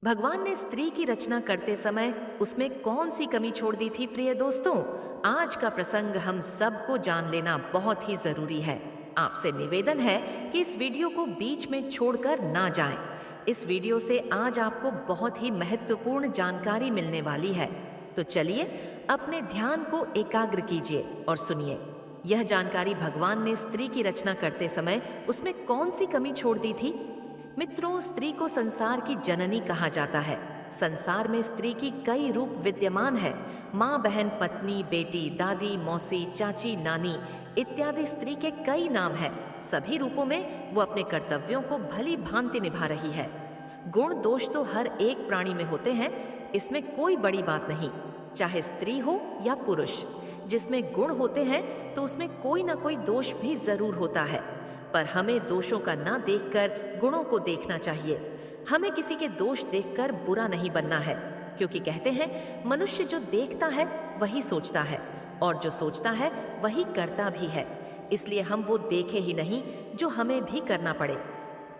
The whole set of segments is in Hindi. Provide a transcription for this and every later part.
भगवान ने स्त्री की रचना करते समय उसमें कौन सी कमी छोड़ दी थी प्रिय दोस्तों। आज का प्रसंग हम सबको जान लेना बहुत ही जरूरी है। आपसे निवेदन है कि इस वीडियो को बीच में छोड़कर ना जाएं। इस वीडियो से आज आपको बहुत ही महत्वपूर्ण जानकारी मिलने वाली है। तो चलिए अपने ध्यान को एकाग्र कीजिए और सुनिए। यह जानकारी भगवान ने स्त्री की रचना करते समय उसमें कौन सी कमी छोड़ दी थी। मित्रों, स्त्री को संसार की जननी कहा जाता है। संसार में स्त्री की कई रूप विद्यमान है। माँ, बहन, पत्नी, बेटी, दादी, मौसी, चाची, नानी इत्यादि स्त्री के कई नाम हैं। सभी रूपों में वो अपने कर्तव्यों को भली भांति निभा रही है। गुण दोष तो हर एक प्राणी में होते हैं, इसमें कोई बड़ी बात नहीं। चाहे स्त्री हो या पुरुष, जिसमें गुण होते हैं तो उसमें कोई ना कोई दोष भी जरूर होता है। पर हमें दोषों का ना देखकर गुणों को देखना चाहिए। हमें किसी के दोष देखकर बुरा नहीं बनना है, क्योंकि कहते हैं मनुष्य जो देखता है वही सोचता है और जो सोचता है वही करता भी है। इसलिए हम वो देखे ही नहीं जो हमें भी करना पड़े।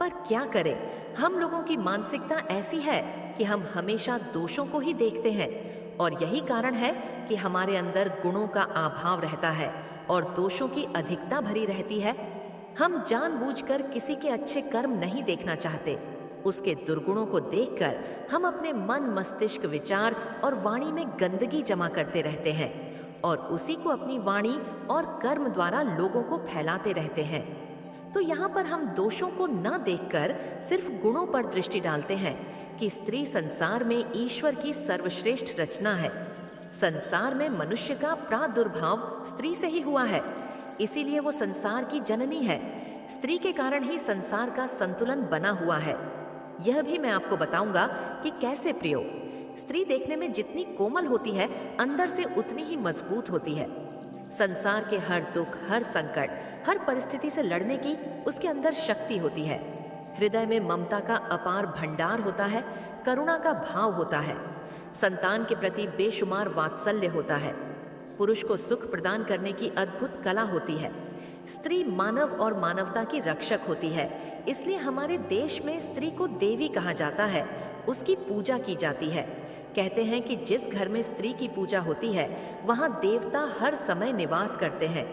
पर क्या करें, हम लोगों की मानसिकता ऐसी है कि हम हमेशा दोषों को ही देखते हैं और यही कारण है कि हमारे अंदर गुणों का अभाव रहता है और दोषों की अधिकता भरी रहती है। हम जानबूझकर किसी के अच्छे कर्म नहीं देखना चाहते। उसके दुर्गुणों को देखकर हम अपने मन, मस्तिष्क, विचार और वाणी में गंदगी जमा करते रहते हैं और उसी को अपनी वाणी और कर्म द्वारा लोगों को फैलाते रहते हैं। तो यहाँ पर हम दोषों को न देखकर सिर्फ गुणों पर दृष्टि डालते हैं कि स्त्री संसार में ईश्वर की सर्वश्रेष्ठ रचना है। संसार में मनुष्य का प्रादुर्भाव स्त्री से ही हुआ है, इसीलिए वो संसार की जननी है। स्त्री के कारण ही संसार का संतुलन बना हुआ है। यह भी मैं आपको बताऊंगा कि कैसे प्रियो। स्त्री देखने में जितनी कोमल होती है, अंदर से उतनी ही मजबूत होती है। संसार के हर दुख, हर संकट, हर परिस्थिति से लड़ने की उसके अंदर शक्ति होती है। हृदय में ममता का अपार भंडार होता है, करुणा का भाव होता है, संतान के प्रति बेशुमार वात्सल्य होता है, पुरुष को सुख प्रदान करने की अद्भुत कला होती है। स्त्री मानव और मानवता की रक्षक होती है। इसलिए हमारे देश में स्त्री को देवी कहा जाता है, उसकी पूजा की जाती है। कहते हैं कि जिस घर में स्त्री की पूजा होती है वहाँ देवता हर समय निवास करते हैं।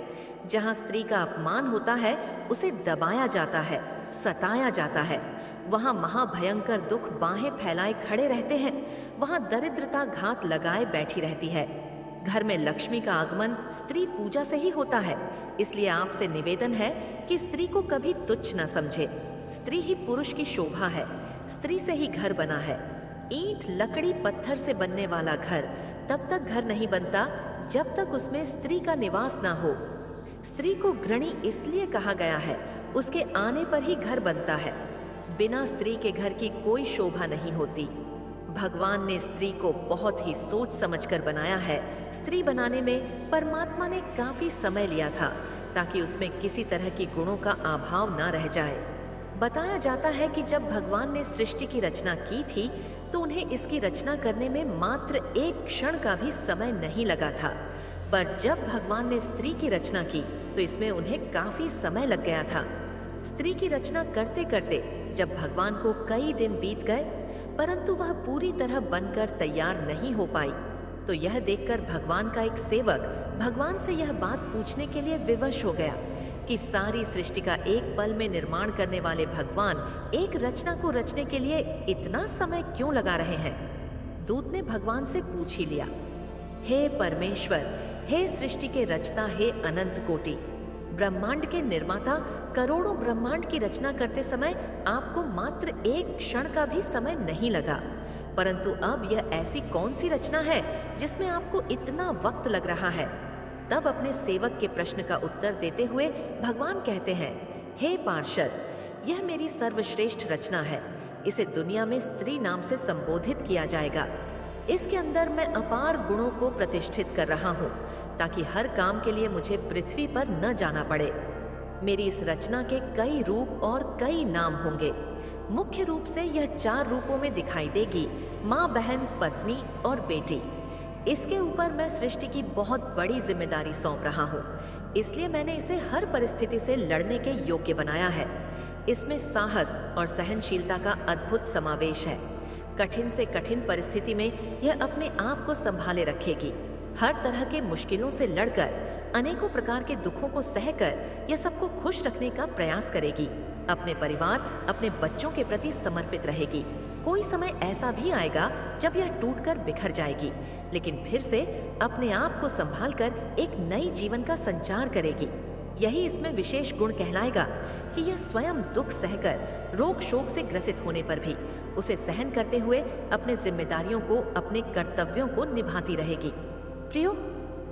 जहाँ स्त्री का अपमान होता है, उसे दबाया जाता है, सताया जाता है, वहाँ महाभयंकर दुख बाहें फैलाए खड़े रहते हैं। वहाँ दरिद्रता घात लगाए बैठी रहती है। घर में लक्ष्मी का आगमन स्त्री पूजा से ही होता है। इसलिए आपसे निवेदन है कि स्त्री को कभी तुच्छ न समझे। स्त्री ही पुरुष की शोभा है। स्त्री से ही घर बना है। ईंट, लकड़ी, पत्थर से बनने वाला घर तब तक घर नहीं बनता जब तक उसमें स्त्री का निवास ना हो। स्त्री को गृहिणी इसलिए कहा गया है, उसके आने पर ही घर बनता है। बिना स्त्री के घर की कोई शोभा नहीं होती। भगवान ने स्त्री को बहुत ही सोच समझकर बनाया है। स्त्री बनाने में परमात्मा ने काफी समय लिया था ताकि उसमें किसी तरह की गुणों का अभाव ना रह जाए। बताया जाता है कि जब भगवान ने सृष्टि की रचना की थी तो उन्हें इसकी रचना करने में मात्र एक क्षण का भी समय नहीं लगा था। पर जब भगवान ने स्त्री की रचना की तो इसमें उन्हें काफी समय लग गया था। स्त्री की रचना करते करते जब भगवान को कई दिन बीत गए परंतु वह पूरी तरह बनकर तैयार नहीं हो पाई, तो यह देखकर भगवान का एक सेवक भगवान से यह बात पूछने के लिए विवश हो गया कि सारी सृष्टि का एक पल में निर्माण करने वाले भगवान एक रचना को रचने के लिए इतना समय क्यों लगा रहे हैं। दूत ने भगवान से पूछ ही लिया, हे परमेश्वर, हे सृष्टि के रचता, हे अनंत कोटि, ब्रह्मांड के निर्माता, करोड़ों ब्रह्मांड की रचना करते समय आपको मात्र एक क्षण का भी समय नहीं लगा, परंतु अब यह ऐसी कौन सी रचना है जिसमें आपको इतना वक्त लग रहा है। तब अपने सेवक के प्रश्न का उत्तर देते हुए भगवान कहते हैं, हे पार्षद, यह मेरी सर्वश्रेष्ठ रचना है। इसे दुनिया में स्त्री नाम से संबोधित किया जाएगा। इसके अंदर मैं अपार गुणों को प्रतिष्ठित कर रहा हूँ ताकि हर काम के लिए मुझे पृथ्वी पर न जाना पड़े। मेरी इस रचना के कई रूप और कई नाम होंगे। मुख्य रूप से यह 4 रूपों में दिखाई देगी, माँ, बहन, पत्नी और बेटी। इसके ऊपर मैं सृष्टि की बहुत बड़ी जिम्मेदारी सौंप रहा हूँ, इसलिए मैंने इसे हर परिस्थिति से लड़ने के योग्य बनाया है। इसमें साहस और सहनशीलता का अद्भुत समावेश है। कठिन से कठिन परिस्थिति में यह अपने आप को संभाले रखेगी। हर तरह के मुश्किलों से लड़कर, अनेकों प्रकार के दुखों को सहकर यह सबको खुश रखने का प्रयास करेगी। अपने परिवार, अपने बच्चों के प्रति समर्पित रहेगी। कोई समय ऐसा भी आएगा जब यह टूटकर बिखर जाएगी, लेकिन फिर से अपने आप को संभालकर एक नई जीवन का संचार करेगी। यही इसमें विशेष गुण कहलाएगा कि यह स्वयं दुख सहकर, रोग शोक से ग्रसित होने पर भी उसे सहन करते हुए अपने जिम्मेदारियों को, अपने कर्तव्यों को निभाती रहेगी। प्रियो,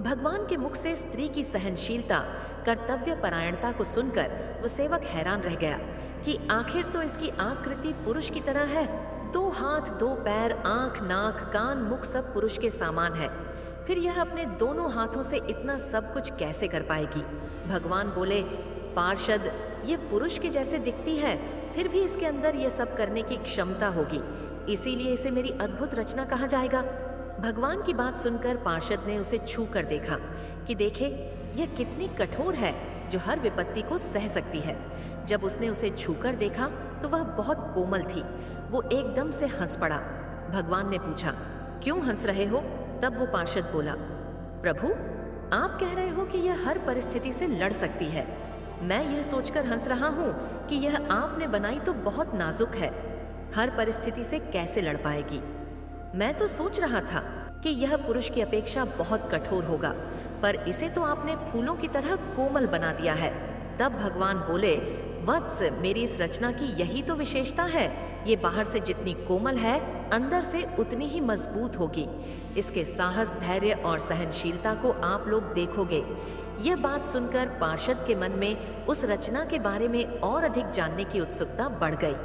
भगवान के मुख से स्त्री की सहनशीलता, कर्तव्य परायणता को सुनकर वो सेवक हैरान रह गया कि आखिर तो इसकी आकृति पुरुष की तरह है। 2 हाथ 2 पैर, आंख, नाक, कान, मुख सब पुरुष के समान है। फिर यह अपने दोनों हाथों से इतना सब कुछ कैसे कर पाएगी? भगवान बोले, पार्षद, ये पुरुष के जैसे दिखती है, फिर भी इसके अंदर ये सब करने की क्षमता होगी, इसीलिए इसे मेरी अद्भुत रचना कहा जाएगा। भगवान की बात सुनकर पार्षद ने उसे छू कर देखा कि देखे यह कितनी कठोर है, जो हर विपत्ति को सह सकती है। जब उसने उसे छूकर देखा तो वह बहुत कोमल थी। वो एकदम से हंस पड़ा। भगवान ने पूछा, क्यों हंस रहे हो? तब वो पार्षद बोला, प्रभु, आप कह रहे हो कि यह हर परिस्थिति से लड़ सकती है। मैं यह सोचकर हंस रहा हूँ कि यह आपने बनाई तो बहुत नाजुक है, हर परिस्थिति से कैसे लड़ पाएगी। मैं तो सोच रहा था कि यह पुरुष की अपेक्षा बहुत कठोर होगा, पर इसे तो आपने फूलों की तरह कोमल बना दिया है। तब भगवान बोले, वत्स, मेरी इस रचना की यही तो विशेषता है। ये बाहर से जितनी कोमल है, अंदर से उतनी ही मजबूत होगी। इसके साहस, धैर्य और सहनशीलता को आप लोग देखोगे। यह बात सुनकर पार्षद के मन में उस रचना के बारे में और अधिक जानने की उत्सुकता बढ़ गई।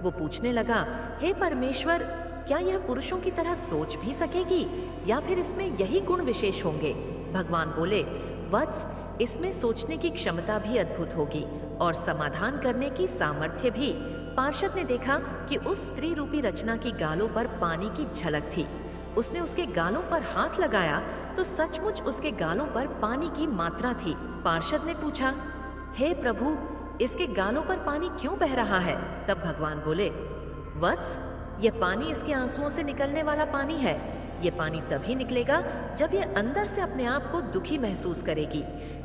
वो पूछने लगा, हे परमेश्वर, क्या यह पुरुषों की तरह सोच भी सकेगी, या फिर इसमें यही गुण विशेष होंगे? भगवान बोले, वत्स, इसमें सोचने की क्षमता भी अद्भुत होगी और समाधान करने की सामर्थ्य भी। पार्षद ने देखा कि उस स्त्री रूपी रचना की गालों पर पानी की झलक थी। उसने उसके गालों पर हाथ लगाया तो सचमुच उसके गालों पर पानी की मात्रा थी। पार्षद ने पूछा, हे प्रभु, इसके गालों पर पानी क्यों बह रहा है? तब भगवान बोले, वत्स, यह पानी इसके आंसुओं से निकलने वाला पानी है। ये पानी तभी निकलेगा जब यह अंदर से अपने आप को दुखी महसूस करेगी,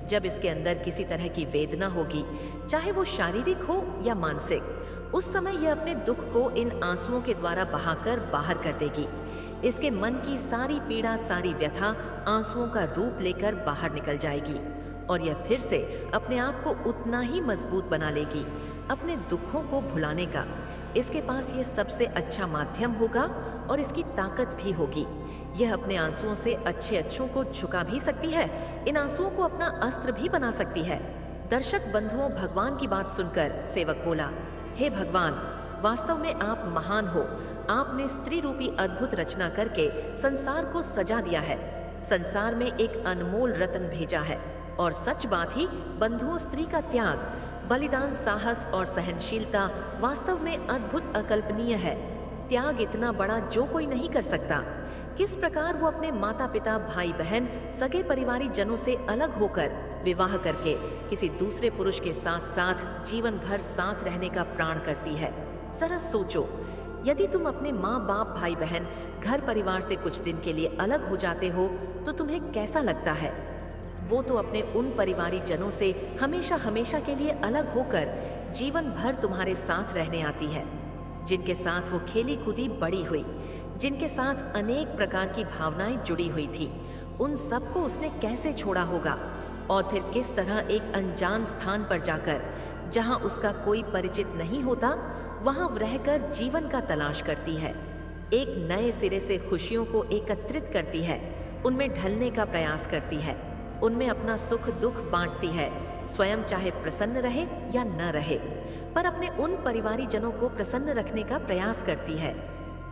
जब इसके अंदर किसी तरह की वेदना होगी, चाहे वो शारीरिक हो या मानसिक। उस समय यह अपने दुख को इन आंसुओं के द्वारा बहाकर बाहर कर देगी। इसके मन की सारी पीड़ा, सारी व्यथा आंसुओं का रूप लेकर बाहर निकल जाएगी और यह फिर से अपने आप को उतना ही मजबूत बना लेगी, अपने दुखों को भुलाने का। इसके पास ये सबसे अच्छा माध्यम होगा और इसकी ताकत भी होगी। यह अपने आंसुओं से अच्छे अच्छों को झुका भी सकती है, इन आंसुओं को अपना अस्त्र भी बना सकती है। दर्शक बंधुओं, भगवान की बात सुनकर सेवक बोला, हे भगवान, वास्तव में आप महान हो। आपने स्त्री रूपी अद्भुत रचना करके संसार को सजा दिया है, संसार में एक अनमोल रत्न भेजा है। और सच बात ही बंधुओं, स्त्री का त्याग, बलिदान, साहस और सहनशीलता वास्तव में अद्भुत, अकल्पनीय है। त्याग इतना बड़ा जो कोई नहीं कर सकता। किस प्रकार वो अपने माता पिता, भाई बहन, सगे परिवारी जनों से अलग होकर विवाह करके किसी दूसरे पुरुष के साथ साथ जीवन भर साथ रहने का प्राण करती है। जरा सोचो, यदि तुम अपने माँ बाप, भाई बहन, घर परिवार से कुछ दिन के लिए अलग हो जाते हो तो तुम्हें कैसा लगता है? वो तो अपने उन परिवारी जनों से हमेशा हमेशा के लिए अलग होकर जीवन भर तुम्हारे साथ रहने आती है, जिनके साथ वो खेली कूदी बड़ी हुई, जिनके साथ अनेक प्रकार की भावनाएं जुड़ी हुई थी। उन सबको उसने कैसे छोड़ा होगा और फिर किस तरह एक अनजान स्थान पर जाकर, जहां उसका कोई परिचित नहीं होता, वहां रहकर जीवन का तलाश करती है। एक नए सिरे से खुशियों को एकत्रित करती है, उनमें ढलने का प्रयास करती है, उनमें अपना सुख दुख बांटती है, स्वयं चाहे प्रसन्न रहे या न रहे, पर अपने उन परिवारी जनों को प्रसन्न रखने का प्रयास करती है।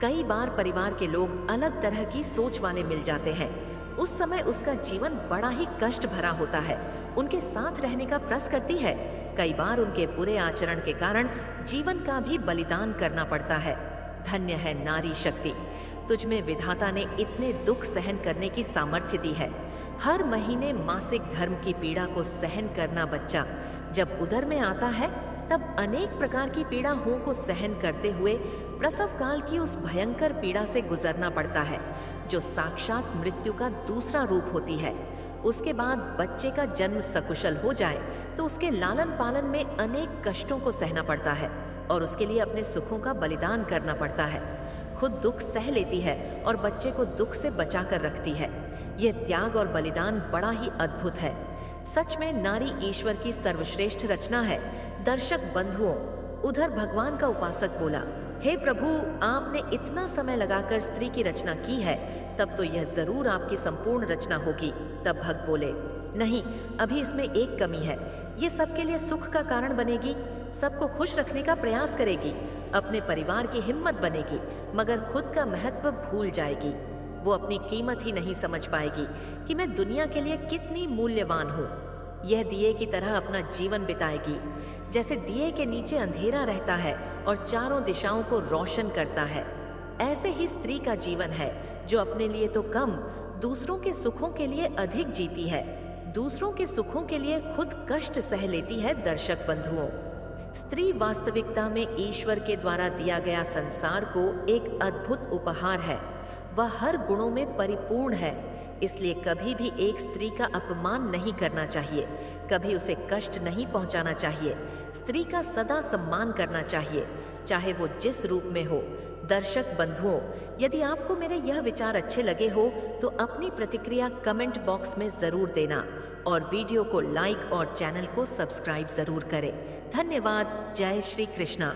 कई बार परिवार के लोग अलग तरह की सोच वाले मिल जाते हैं। उस समय उसका जीवन बड़ा ही कष्ट भरा होता है, उनके साथ रहने का प्रयास करती है। कई बार उनके बुरे आचरण के कारण जीवन का भी बलिदान करना पड़ता है। धन्य है नारी शक्ति, तुझमें विधाता ने इतने दुख सहन करने की सामर्थ्य दी है। हर महीने मासिक धर्म की पीड़ा को सहन करना बच्चा जब उदर में आता है तब अनेक प्रकार की पीड़ाओं को सहन करते हुए प्रसव काल की उस भयंकर पीड़ा से गुजरना पड़ता है, जो साक्षात मृत्यु का दूसरा रूप होती है। उसके बाद बच्चे का जन्म सकुशल हो जाए तो उसके लालन पालन में अनेक कष्टों को सहना पड़ता है और उसके लिए अपने सुखों का बलिदान करना पड़ता है। खुद दुख सह लेती है और बच्चे को दुख से बचा कर रखती है। यह त्याग और बलिदान बड़ा ही अद्भुत है। सच में नारी ईश्वर की सर्वश्रेष्ठ रचना है। दर्शक बंधुओं, उधर भगवान का उपासक बोला, हे प्रभु, आपने इतना समय लगाकर स्त्री की रचना की है, तब तो यह जरूर आपकी संपूर्ण रचना होगी। तब भक्त बोले, नहीं, अभी इसमें एक कमी है। ये सबके लिए सुख का कारण बनेगी, सबको खुश रखने का प्रयास करेगी, अपने परिवार की हिम्मत बनेगी, मगर खुद का महत्व भूल जाएगी। वो अपनी कीमत ही नहीं समझ पाएगी कि मैं दुनिया के लिए कितनी मूल्यवान हूँ। यह दिए की तरह अपना जीवन बिताएगी, जैसे दिए के नीचे अंधेरा रहता है और चारों दिशाओं को रोशन करता है। ऐसे ही स्त्री का जीवन है, जो अपने लिए तो कम, दूसरों के सुखों के लिए अधिक जीती है। दूसरों के सुखों के लिए खुद कष्ट सह लेती है। दर्शक बंधुओं, स्त्री वास्तविकता में ईश्वर के द्वारा दिया गया संसार को एक अद्भुत उपहार है। वह हर गुणों में परिपूर्ण है, इसलिए कभी भी एक स्त्री का अपमान नहीं करना चाहिए, कभी उसे कष्ट नहीं पहुंचाना चाहिए। स्त्री का सदा सम्मान करना चाहिए, चाहे वो जिस रूप में हो। दर्शक बंधुओं, यदि आपको मेरे यह विचार अच्छे लगे हो तो अपनी प्रतिक्रिया कमेंट बॉक्स में जरूर देना और वीडियो को लाइक और चैनल को सब्सक्राइब जरूर करें। धन्यवाद। जय श्री कृष्णा।